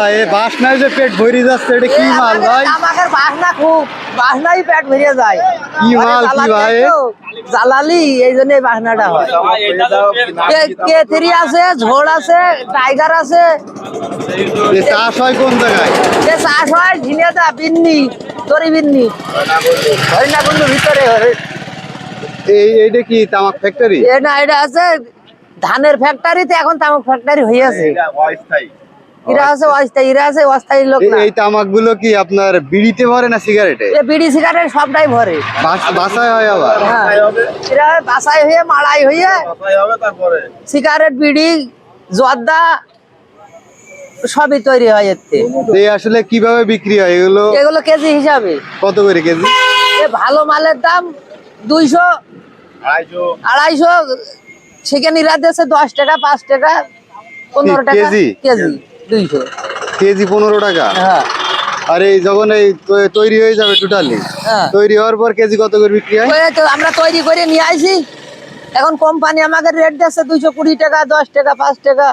ভাই এই বাসনায় যে পেট ভরে যাচ্ছে এটা কি মাল ভাই? আমাদের বাসনা খুব, বাসনাই পেট ভরে যায়। কি মাল কি ভাই? জালালি এই জন্য বাসনাটা হয়। K3 আছে, ঝোড় আছে, টাইগার আছে। চাষ হয় কোন জায়গায়? চাষ হয় ঝিনেদা, বিন্নি, তরি বিন্নি, হরিণাকুণ্ডুর ভিতরে। এইটা কি তামাক ফ্যাক্টরি? না, এটা আছে ধানের ফ্যাক্টরিতে, এখন তামাক ফ্যাক্টরি হয়েছে। এরা আছে অস্থায়ী, এরা আছে অস্থায়ী লোক না। এই তামাক গুলো কি আপনার বিড়িতে ভরে না সিগারেটে? বিড়ি সিগারেট সবটাই ভরে। বাসায় হয় আবার? এরা বাসাই হয়ে মাড়াই হয়ে সিগারেট, বিড়ি, জর্দা সবই তৈরি হয় এতে। এই আসলে কিভাবে বিক্রি হয় এগুলো? এগুলো কেজি হিসাবে। কত করে কেজি? ভালো মালের দাম 200, 250। সেখানে এরা দিয়েছে 10 টাকা, 5 টাকা, 15 টাকা কেজি। 200 কেজি 15 টাকা। হ্যাঁ। আর এই যখন এই তৈরি হয়ে যাবে টোটালি, তৈরি হওয়ার পর কেজি কত করে বিক্রি হয়? তো আমরা তৈরি করে নিয়ে আইছি। এখন কোম্পানি আমাকে রেট দিচ্ছে 220 টাকা, 10 টাকা, 5 টাকা,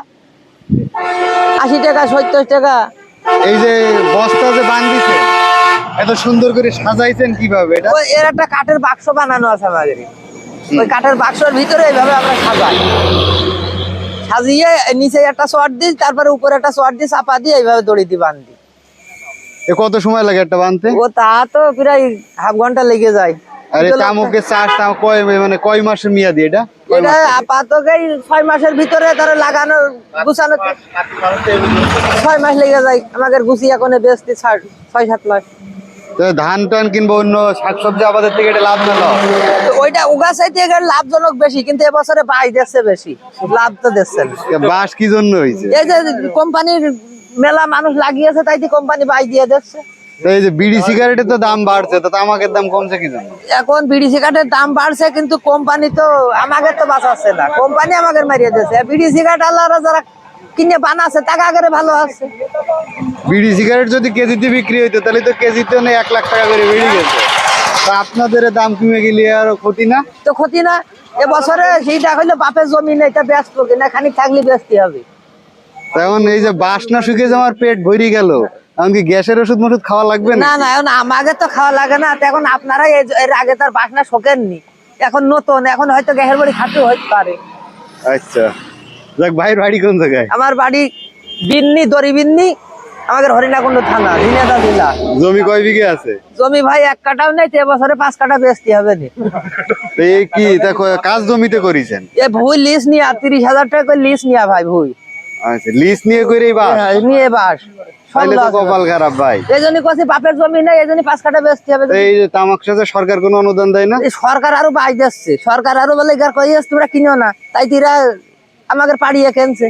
80 টাকা, 70 টাকা। এই যে বস্তা যে বাঁধিছে এত সুন্দর করে সাজাইছেন কিভাবে এটা? এর একটা কাঠের বাক্স বানানো আছে আমাদের। ওই কাঠের বাক্সের ভিতরে এইভাবে আমরা সাজাই, সাজিয়ে নিচে একটা শর্ট দিই, তারপরে উপরে একটা শর্ট দিই, চাপা দিয়ে এইভাবে দড়ি দিয়ে বাঁধি। কত সময় লাগে একটা বাঁধতে? ও তা তো প্রায় হাফ ঘন্টা লেগে যায়। আরে তামাকের চাষ কয় মাসের মেয়াদি এটা? এটা আপাতত 6 মাসের ভিতরে ধরো লাগানো গুছানো 6 মাস লেগে যায় আমাদের গুছিয়ে এখন বেচতে 6-7 মাস। ধান টান কিংবা অন্য শাকসবজি আবাদের থেকে এটা লাভ না? ওইটা উগাছাইতে লাভজনক বেশি, কিন্তু এবছরে বাঁশ দিচ্ছে বেশি, লাভ তো দিচ্ছে না। বাঁশ কি জন্য হয়েছে? এই যে কোম্পানির মেলা মানুষ লাগিয়েছে, তাই কোম্পানি বাঁশ দিয়ে দিচ্ছে। এই যে বিড়ি সিগারেটের তো দাম বাড়ছে, তো তামাকের দাম কমছে কি জন্য? এখন বিড়ি সিগারেটের দাম বাড়ছে, কিন্তু কোম্পানি তো আমাকে তো বাঁচাচ্ছে না, কোম্পানি আমাকে মারিয়ে দিচ্ছে। বিড়ি সিগারেট আলাদা যারা কিনে বানাচ্ছে টাকা আগে ভালো আছে। বিড়ি সিগারেট যদি কেজিতে বিক্রি হইতো তাহলে তো কেজিতে 1 লাখ টাকা করে বেড়ে গেছে। তা আপনাদের দাম কমে গেলে আরো ক্ষতি না? তো ক্ষতি না। এবছরে সেইটা হইলো বাপের জমি নেই, এটা ব্যস্ত কিনা খানিক থাকলে ব্যস্ত হবে। এখন এই যে বাসনা শুকিয়ে আমার পেট ভরে গেল, এমনকি গ্যাসের ওষুধ মষুধ খাওয়া লাগবে না? না, এখন আমাকে তো খাওয়া লাগে না। এখন আপনারা এর আগে তার বাসনা শোকেননি, এখন নতুন, এখন হয়তো গ্যাসের বাড়ি খাটু হইতে পারে। আচ্ছা, যাক। ভাইয়ের বাড়ি কোন জায়গায়? আমার বাড়ি বিন্নি, দড়ি বিন্নি, আমাদের হরিণাকুণ্ড থানা, ঝিনেদা জেলা। জমি কয় বিঘে আছে? জমি ভাই 1 কাঠাও নেই, এবছরে 5 কাঠা বেচতে হবে। এই কি তা কাজ জমিতে করেছেন? এ ভুই লিজ নিয়ে 30,000 টাকা করে লিজ নিয়ে ভাই, ভুই। আচ্ছা, লিজ নিয়ে করেই বাস? নিয়ে বাস। তাহলে তো কপাল খারাপ ভাই। এই জন্য কছি বাপের জমি নেই, এই জন্য 5 কাঠা বেচতে হবে। এই যে তামাক সাথে সরকার কোনো অনুদান দেয় না? সরকার আরো বাই দিচ্ছে, সরকার আরো বলে তোমরা কিনো না, তাই তিরা আমাদের পাড়িয়ে কেনছে।